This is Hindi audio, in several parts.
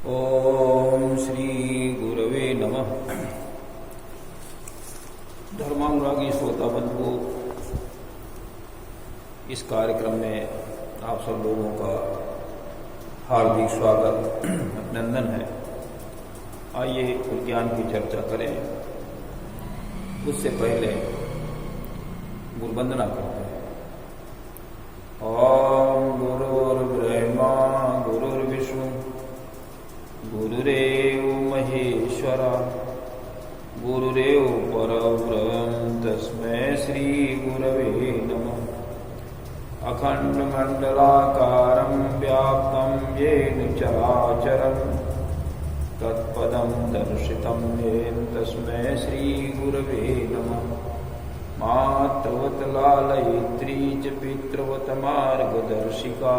ओम श्री गुरवे नमः। धर्मानुरागी श्रोता बंधुओं, इस कार्यक्रम में आप सब लोगों का हार्दिक स्वागत अभिनंदन है। आइए विज्ञान की चर्चा करें। उससे पहले गुरुवंदना करते हैं। ओम गुरुर्ब्रह्मा गुरुर्विष्णु गुरुरेव महेश्वरा गुरुरेव परब्रह्म तस्मै श्री गुरवे नमः। अखंडमंडलाकारं व्याप्तं येन चराचरं तत्पदं दर्शितं येन तस्मै श्री गुरवे नमः। मातृवत् लालयित्री च पितृवत् मार्गदर्शिका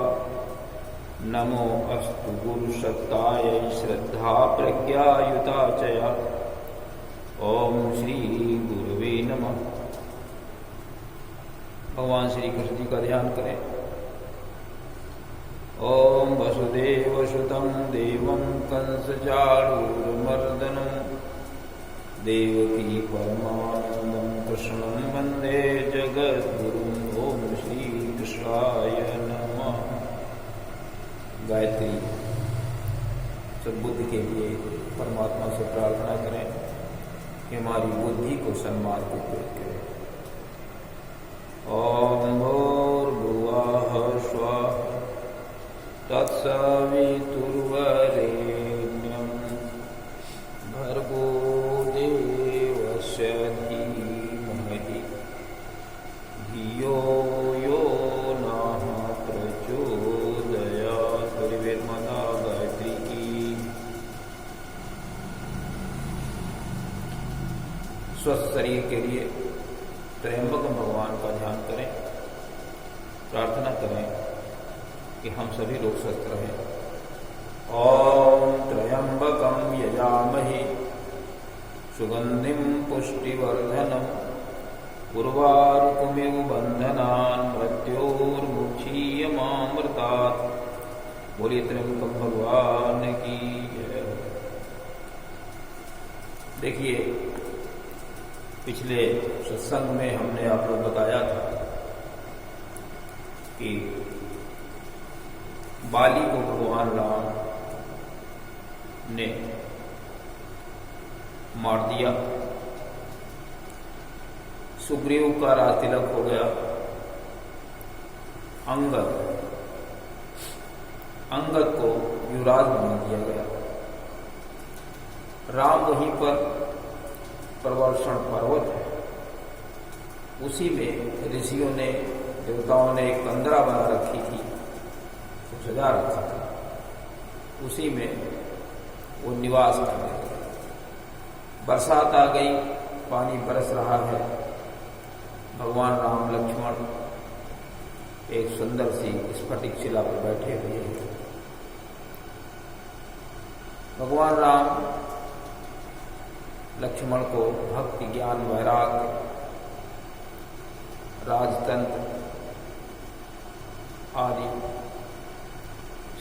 नमो अस्तु गुरुसत्तायै श्रद्धा प्रज्ञायुता च या। ओम श्री गुरुवे नमः। भगवान श्री कृष्ण जी का ध्यान करें। ओम वसुदेवसुतं देवं कंसचाणूरमर्दनं देवकी परमानन्दं कृष्णं वन्दे जगद्गुरुं। ओम श्री कृष्णाय नमः। गायत्री सद्बुद्धि के लिए परमात्मा से प्रार्थना करें कि हमारी बुद्धि को सन्मार्गित करें। ओम भूर्भुवः स्वः तत्सवितुर्वरेण्यं भर्गो देवस्य धीमहि धियो यो नः प्रचोदयात्। माता गायत्री की। स्वस्थ शरीर के लिए त्र्यंबकम भगवान का ध्यान करें। प्रार्थना करें कि हम सभी लोग स्वस्थ रहें। ओम त्र्यंबकम यजामहे सुगंधिं पुष्टिवर्धनम् उर्वारुकमिव बंधनान् मृत्योर्मुक्षीयमामृतात्। बोलिए त्र्यंबक भगवान की जय। देखिए, पिछले सत्संग में हमने आपको बताया था कि बाली को भगवान राम ने मार दिया। सुग्रीव का राजतिलक हो गया। अंगद को युवराज बना दिया गया। राम वहीं पर प्रवर्षण पर्वत है, उसी में ऋषियों ने देवताओं ने एक कंदरा बना रखी थी, सजा रखा था, उसी में वो निवास करने लगे। बरसात आ गई, पानी बरस रहा है। भगवान राम लक्ष्मण एक सुंदर सी स्फटिक शिला पर बैठे हुए हैं। भगवान राम लक्ष्मण को भक्ति ज्ञान वैराग्य राजतंत्र आदि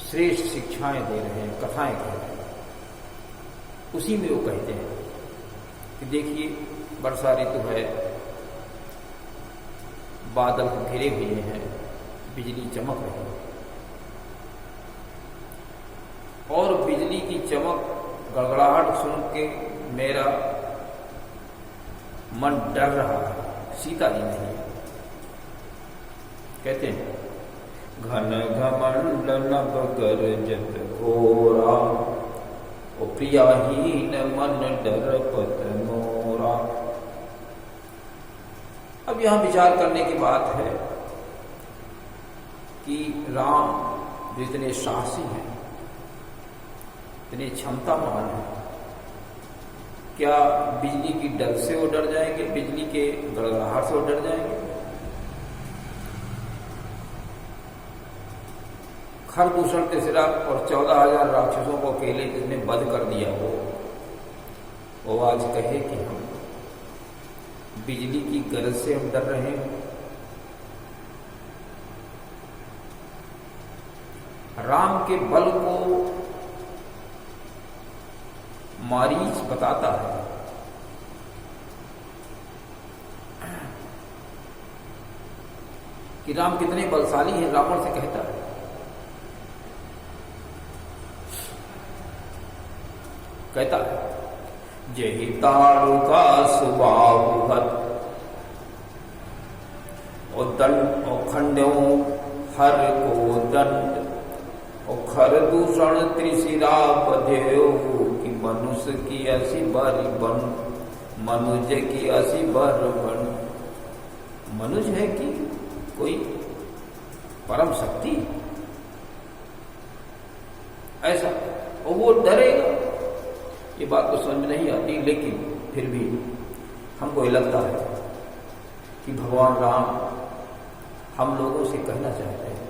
श्रेष्ठ शिक्षाएं दे रहे हैं, कथाएं कह रहे हैं। उसी में वो कहते हैं कि देखिए, वर्षा ऋतु है, बादल घिरे हुए हैं, बिजली चमक रही है और बिजली की चमक गड़गड़ाहट सुन के मेरा मन डर रहा है, सीता जी नहीं। कहते हैं घन घमंड नभ गर्जत घोरा ओ प्रियाहीन मन डरपत मोरा। अब यहां विचार करने की बात है कि राम जो इतने साहसी हैं, इतने क्षमतावान हैं, क्या बिजली की डर से वो डर जाएंगे? बिजली के गड़गड़ाहट से वो डर जाएंगे? खरदूषण के सिरा और 14,000 राक्षसों को अकेले जिसने वध कर दिया, वो आज कहे कि हम बिजली की गरज से हम डर रहे हैं। राम के बल को मारीच बताता है कि राम कितने बलशाली हैं, रावण से कहता है। कहता है जेहि ताड़ुका सुबाहुहत और दंड और खंडों हर को दंड और खर दूषण त्रिशिरा बधेयो कि मनुष्य की ऐसी बारी बन, मनुष्य की ऐसी बार बन। मनुष्य है कि कोई परम शक्ति ऐसा, और वो डरेगा। ये बात तो समझ में नहीं आती, लेकिन फिर भी हमको ये लगता है कि भगवान राम हम लोगों से कहना चाहते हैं,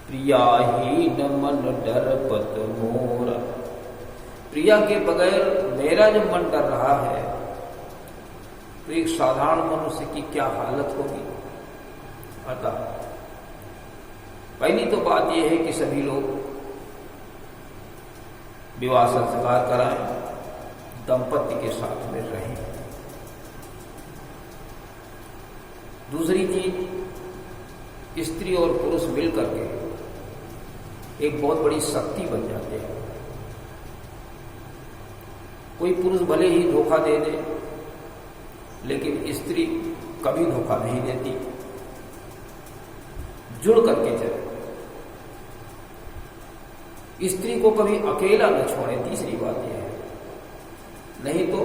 प्रिया ही न मन डर पत मोरा। प्रिया के बगैर मेरा जो मन डर रहा है, तो एक साधारण मनुष्य की क्या हालत होगी। अतः पहली तो बात यह है कि सभी लोग विवाह संस्कार कराएं, दंपति के साथ में रहें। दूसरी चीज, स्त्री और पुरुष मिलकर के एक बहुत बड़ी शक्ति बन जाते हैं। कोई पुरुष भले ही धोखा दे दे, लेकिन स्त्री कभी धोखा नहीं देती, जुड़ करके चले। स्त्री को कभी अकेला न छोड़े। तीसरी बात यह है, नहीं तो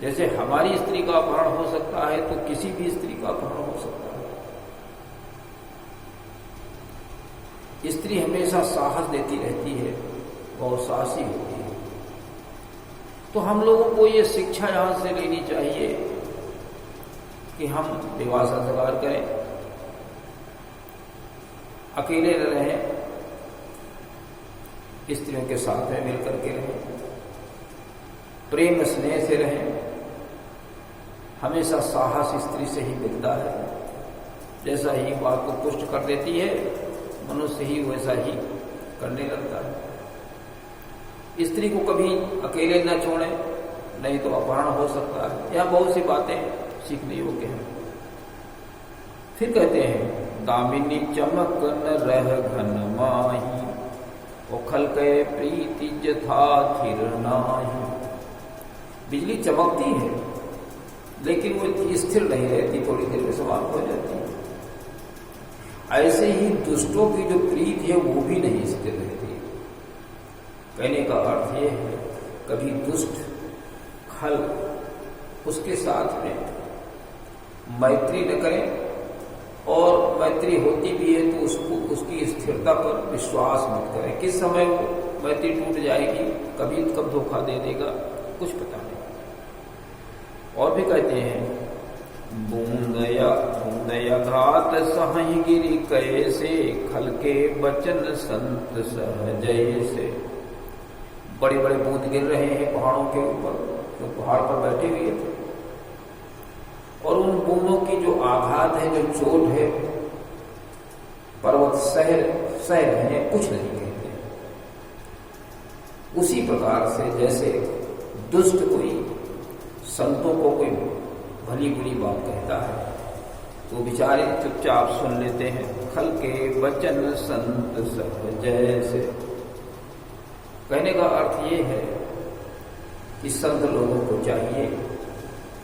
जैसे हमारी स्त्री का अपहरण हो सकता है, तो किसी भी स्त्री का अपहरण हो सकता है। स्त्री हमेशा साहस देती रहती है, बहुत साहसी होती है। तो हम लोगों को ये शिक्षा यहां से लेनी चाहिए कि हम विवाह संस्कार करें, अकेले न रहें, स्त्रियों के साथ में मिलकर के रहें, प्रेम स्नेह से रहें। हमेशा साहस स्त्री से ही मिलता है। जैसा ही बात को पुष्ट कर देती है, मनुष्य ही वैसा ही करने लगता है। स्त्री को कभी अकेले न छोड़ें, नहीं तो अपहरण हो सकता है। यह बहुत सी बातें सीखने योग्य हैं। फिर कहते हैं, दामिनी चमक न रह घन माही, उखल के प्रीति जथा थिर नाही। बिजली चमकती है, लेकिन वो स्थिर नहीं रहती, थोड़ी देर में समाप्त हो जाती है। ऐसे ही दुष्टों की जो प्रीति है वो भी नहीं स्थिर रहती। कहने का अर्थ ये है, कभी दुष्ट खल उसके साथ में मैत्री न करें, और मैत्री होती भी है तो उसको उसकी स्थिरता पर विश्वास मत करें। किस समय वो मैत्री टूट जाएगी, कभी कब धोखा दे देगा, कुछ पता नहीं। और भी कहते हैं, बूंदया घात सहहि गिरी कैसे, खल के बचन संत सहजय से। बड़े बड़े बूंद गिर रहे हैं पहाड़ों के ऊपर, जो पहाड़ पर बैठे हुए थे, और उन बूंदों की जो आघात है, जो चोट है, पर्वत सह रहे हैं, कुछ नहीं कहते। उसी प्रकार से जैसे दुष्ट कोई संतों को कोई भली बुरी बात कहता है, तो बेचारे चुपचाप सुन लेते हैं। खल के वचन संत सहजय से। कहने का अर्थ ये है कि संत लोगों को चाहिए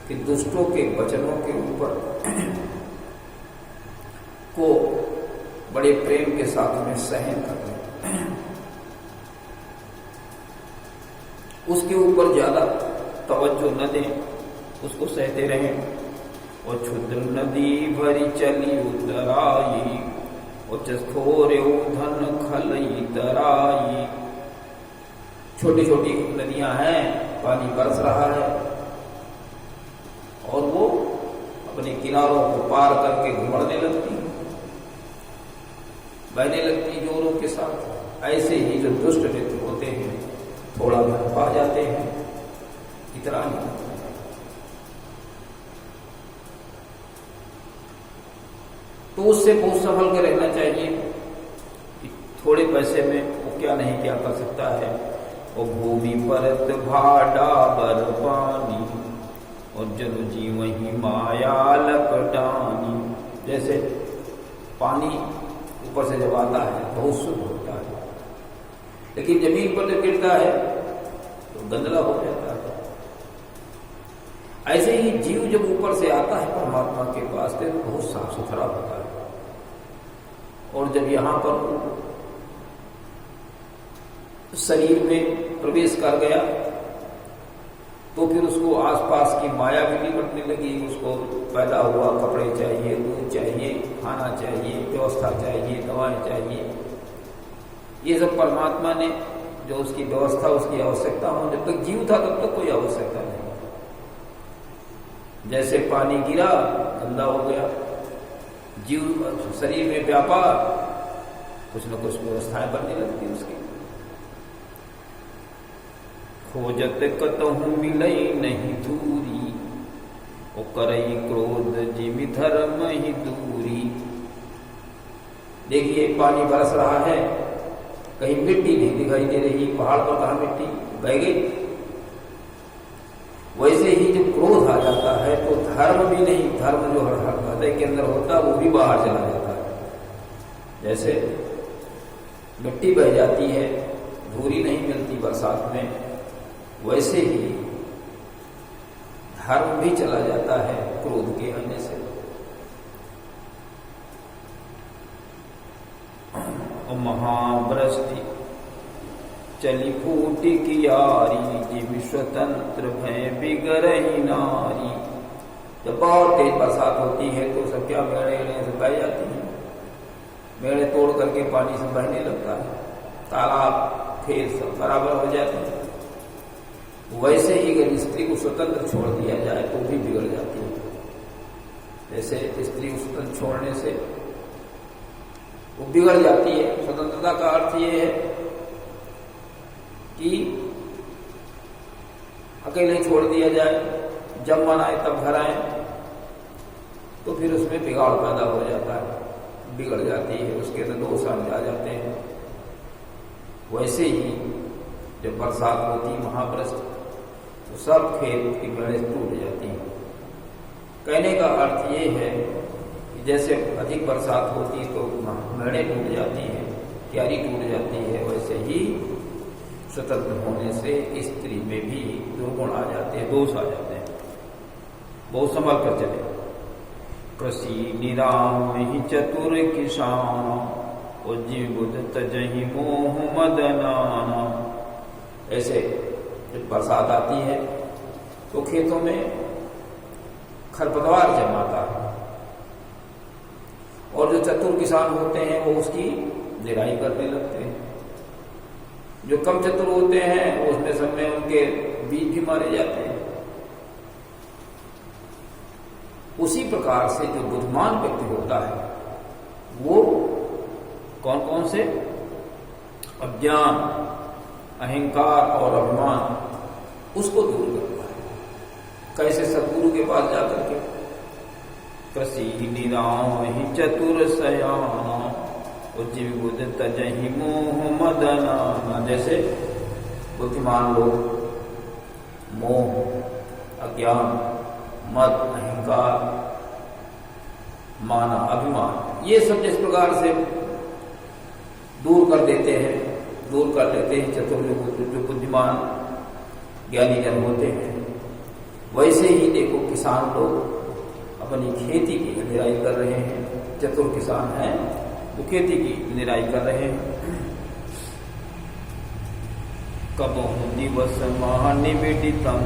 कि दुष्टों के वचनों के ऊपर को बड़े प्रेम के साथ में सहन करें, उसके ऊपर ज्यादा तवज्जो न दें, उसको सहते रहें। और क्षुद्र नदी भरी चली उतराई, और चस्थोरे धन खलई तराई। छोटी छोटी नदियां हैं, पानी बरस रहा है, और वो अपने किनारों को पार करके घुमड़ने लगती, बहने लगती जोरों के साथ। ऐसे ही जो दुष्ट मित्र होते हैं, थोड़ा धन पा जाते हैं, इतना ही। तो उससे बहुत संभल कर रहना चाहिए कि थोड़े पैसे में वो क्या नहीं क्या कर सकता है, और भूमि परत भाडाबर पानी और जल जीव ही माया लपटानी। जैसे पानी ऊपर से जब आता है बहुत शुद्ध होता है, लेकिन जमीन पर जब गिरता है तो गंदला हो जाता है। ऐसे ही जीव जब ऊपर से आता है परमात्मा के पास तो बहुत साफ सुथरा होता है, और जब यहां पर शरीर में प्रवेश कर गया तो फिर उसको आसपास की माया भी निकटने लगी। उसको पैदा हुआ कपड़े चाहिए, दूध चाहिए, खाना चाहिए, व्यवस्था चाहिए, दवाएं चाहिए। ये सब परमात्मा ने जो उसकी व्यवस्था, उसकी आवश्यकता हो, जब तक जीव था तब तक कोई आवश्यकता नहीं। जैसे पानी गिरा गंदा हो गया, जीव शरीर में व्यापा, कुछ न कुछ व्यवस्थाएं बनने लगती उसकी। खोजत कतहु मिलई नहीं दूरी, ओ करई क्रोध जिमि धर्म ही दूरी। देखिए पानी बरस रहा है, कहीं मिट्टी नहीं दिखाई दे रही, पहाड़ पर कहाँ मिट्टी बह गई। वैसे ही जब क्रोध आ जाता है तो धर्म भी नहीं, धर्म जो हृदय के अंदर होता है वो भी बाहर चला जाता है। जैसे मिट्टी बह जाती है, धूरी नहीं मिलती बरसात में, वैसे ही धर्म भी चला जाता है क्रोध के आने से। महावृष्टि चली फूटी कियारी, जीव स्वतंत्र भय बिगरही नारी। जब बहुत तेज बरसात होती है तो सब क्या मेड़े से बह जाती हैं, मेड़े तोड़ करके पानी से बहने लगता है, तालाब खेत सब बराबर हो जाते हैं। वैसे ही अगर स्त्री को स्वतंत्र छोड़ दिया जाए तो भी बिगड़ जाती है। जैसे स्त्री को स्वतंत्र छोड़ने से वो बिगड़ जाती है। स्वतंत्रता का अर्थ ये है कि अकेले छोड़ दिया जाए, जब मन आए तब घर आए, तो फिर उसमें बिगाड़ पैदा हो जाता है, बिगड़ जाती है, उसके अंदर दोष आ जाते हैं। वैसे ही जब बरसात होती है महावृष्टि तो सब खेत की मेड़ें टूट जाती हैं। कहने का अर्थ ये है कि जैसे अधिक बरसात होती तो मेड़ें टूट जाती हैं, क्यारी टूट जाती है, वैसे ही स्वतंत्र होने से स्त्री में भी दुर्गुण आ जाते हैं, दोष आ जाते हैं। बहुत संभाल कर चले। कृषि निराम ही चतुर किसान, और जीव तजहि मोह मदनाना। ऐसे जब बरसात आती है तो खेतों में खरपतवार जमाता है, और जो चतुर किसान होते हैं वो उसकी निराई करने लगते हैं। जो कम चतुर होते हैं वो उसमें सब में उनके बीज भी मारे जाते हैं। उसी प्रकार से जो बुद्धिमान व्यक्ति होता है वो कौन कौन से अज्ञान, अहंकार और अभिमान, उसको दूर करता है। कैसे? सदगुरु के पास जाकर के। कृषि निराम ही चतुर सयाना, जीव तजहि मोह मदना। जैसे बुद्धिमान लोग मोह, अज्ञान, मद, अहंकार, माना, अभिमान, ये सब जिस प्रकार से दूर कर देते हैं, दूर कर लेते हैं चतुर जो बुद्धिमान ज्ञानी जन होते हैं, वैसे ही देखो किसान लोग अपनी खेती की निराई कर रहे हैं। चतुर किसान हैं वो खेती की निराई कर रहे हैं। कबहु दिवस महानिवेदितम,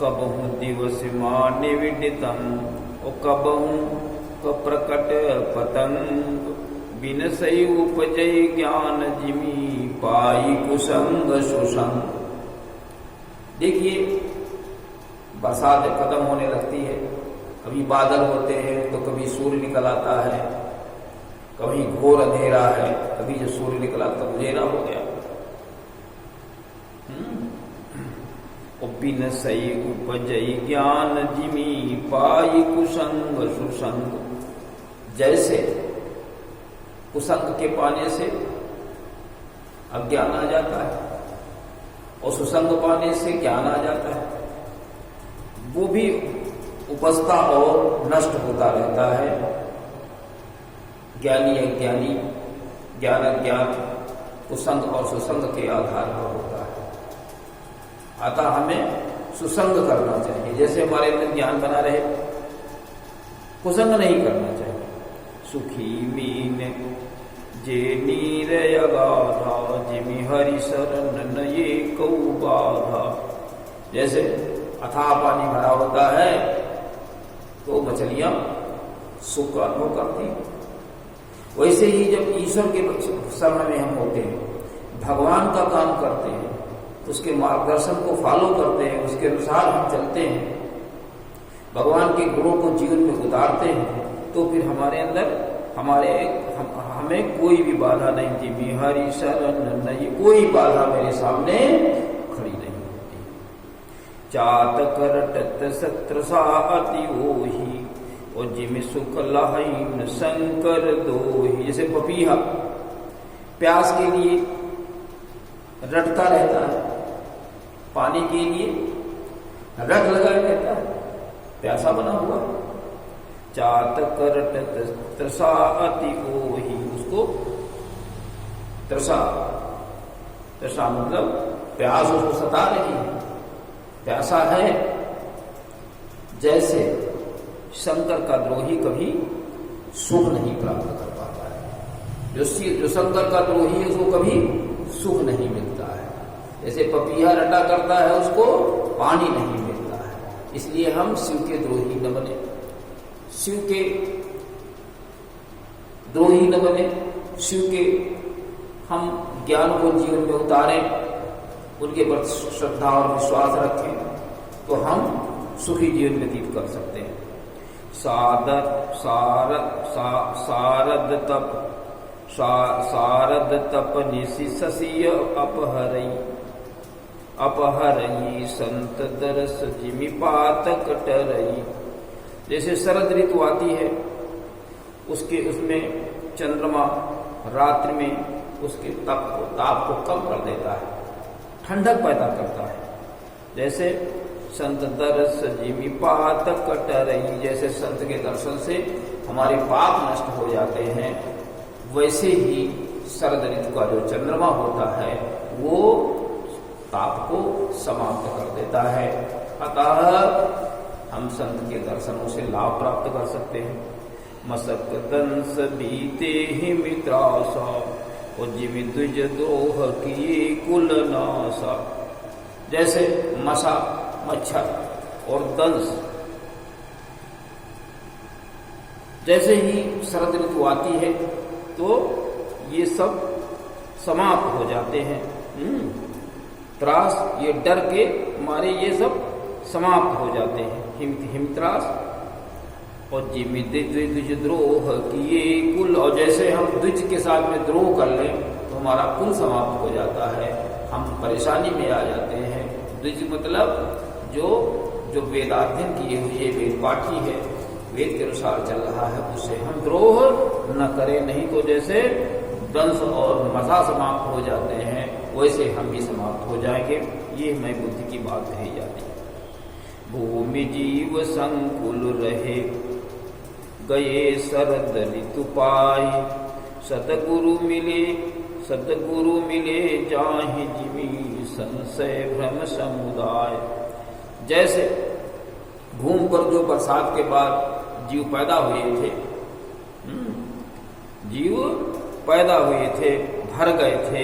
कबहु दिवस महानिवेदितम, और कबहु प्रकट पतंग, बिन सही उपजय ज्ञान जिमी, पाई कुसंग सुसंग। देखिए बरसात जब खत्म होने लगती है, कभी बादल होते हैं तो कभी सूर्य निकल आता है, कभी घोर अंधेरा है, कभी जब सूर्य निकला तब अंधेरा हो गया। बिन सही उपजई ज्ञान जिमी, पाई कुसंग सुसंग। जैसे कुसंग के पाने से अज्ञान आ जाता है और सुसंग पाने से ज्ञान आ जाता है। वो भी उपजता और नष्ट होता रहता है। ज्ञानी अज्ञानी, ज्ञान अज्ञान कुसंग और सुसंग के आधार पर होता है। अतः हमें सुसंग करना चाहिए, जैसे हमारे अंदर ज्ञान बना रहे, कुसंग नहीं करना चाहिए। सुखी मीन जे नीर अगाधा जिमि हरि शरण नये कौ बाधा। जैसे अथाह पानी भरा होता है तो मछलियां सुख का अनुभव करती, वैसे ही जब ईश्वर के शरण में हम होते हैं, भगवान का काम करते हैं, उसके मार्गदर्शन को फॉलो करते हैं, उसके अनुसार हम चलते हैं, भगवान के गुणों को जीवन में उतारते हैं, तो फिर हमारे अंदर हमें कोई भी बाधा नहीं थी। बिहारी शरण नहीं, कोई बाधा मेरे सामने खड़ी नहीं होती। चात करटत सत्र सा अति ओही और जिम सुख लाइन शंकर दोही। जैसे पपीहा प्यास के लिए रटता रहता है, पानी के लिए रट लगाए रहता है, प्यासा बना हुआ। चात करटत त्रसा अति ओही, उसको त्रसा मतलब प्यास उसको सता रही है, प्यासा है। जैसे शंकर का द्रोही कभी सुख नहीं प्राप्त कर पाता है, जो शंकर का द्रोही है उसको कभी सुख नहीं मिलता है। जैसे पपीहा रटा करता है, उसको पानी नहीं मिलता है। इसलिए हम शिव के द्रोही न बने, शिव के द्रोही न बने, शिव के हम ज्ञान को जीवन में उतारें, उनके प्रति श्रद्धा और विश्वास रखें, तो हम सुखी जीवन व्यतीत कर सकते हैं। सारद तप निशि शशि अपहरई संत दरस जिमि पात कटरई। जैसे शरद ऋतु आती है, उसमें चंद्रमा रात्रि में उसके ताप को कम कर देता है, ठंडक पैदा करता है। जैसे संत दरस जिमि पात कटरई, जैसे संत के दर्शन से हमारे पाप नष्ट हो जाते हैं, वैसे ही शरद ऋतु का जो चंद्रमा होता है वो ताप को समाप्त कर देता है। अतः हम संत के दर्शनों से लाभ प्राप्त कर सकते हैं। मसक दंस बीते ही मित्रासा और जिमि द्विज द्रोह किए कुल नासा। जैसे मशा, मच्छर और दंस, जैसे ही शरद ऋतु आती है तो ये सब समाप्त हो जाते हैं। त्रास, ये डर के मारे ये सब समाप्त हो जाते हैं। हिमत्रास और जिमि द्विज द्रोह किए कुल। और जैसे हम द्विज के साथ में द्रोह कर लें तो हमारा कुल समाप्त हो जाता है, हम परेशानी में आ जाते हैं। द्विज मतलब जो वेदाध्ययन किए हुए वेद पाठी है, वेद के अनुसार चल रहा है, उससे हम द्रोह न करें, नहीं तो जैसे दंस और मसा समाप्त हो जाते हैं वैसे हम भी समाप्त हो जाएंगे। ये हमें बुद्धि की बात कही जाती है। भूमि जीव संकुल रहे गए शरद ऋतु पाए, सतगुरु मिले जाहि जिमि संशय भ्रम समुदाय। जैसे घूम पर जो बरसात के बाद जीव पैदा हुए थे, भर गए थे,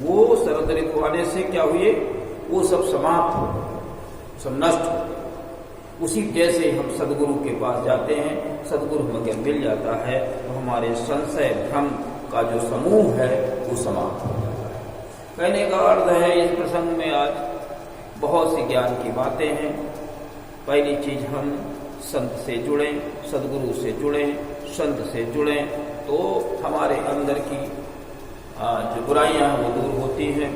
वो शरद ऋतु आने से क्या हुए, वो सब समाप्त हो गए, सब नष्ट हो गए। उसी जैसे हम सदगुरु के पास जाते हैं, सदगुरु हमें मिल जाता है, तो हमारे संशय भ्रम का जो समूह है वो समाप्त हो जाता है। कहने का अर्थ है इस प्रसंग में आज बहुत सी ज्ञान की बातें हैं। पहली चीज, हम संत से जुड़ें, सदगुरु से जुड़ें, संत से जुड़ें, तो हमारे अंदर की जो बुराइयां वो दूर होती हैं।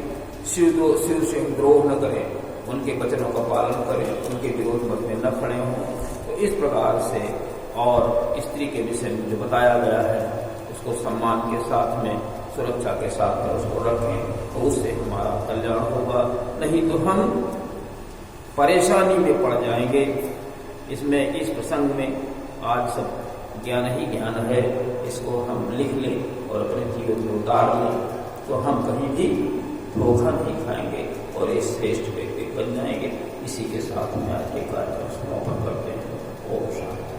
शिव से हम द्रोह न करें, उनके वचनों का पालन करें, उनके विरोध मत में न खड़े हों। तो इस प्रकार से, और स्त्री के विषय में जो बताया गया है उसको सम्मान के साथ में, सुरक्षा के साथ में उसको रखें, तो उससे हमारा कल्याण होगा। नहीं तो हम परेशानी में पड़ जाएंगे। इसमें इस प्रसंग में आज सब ज्ञान ही ज्ञान है, इसको हम लिख लें और अपने जीवन में उतार लें, तो हम कहीं भी धोखा नहीं खाएंगे और एक श्रेष्ठ व्यक्ति बन जाएंगे। इसी के साथ में आज के कार्यक्रम समापन करते हैं। ओम शांति।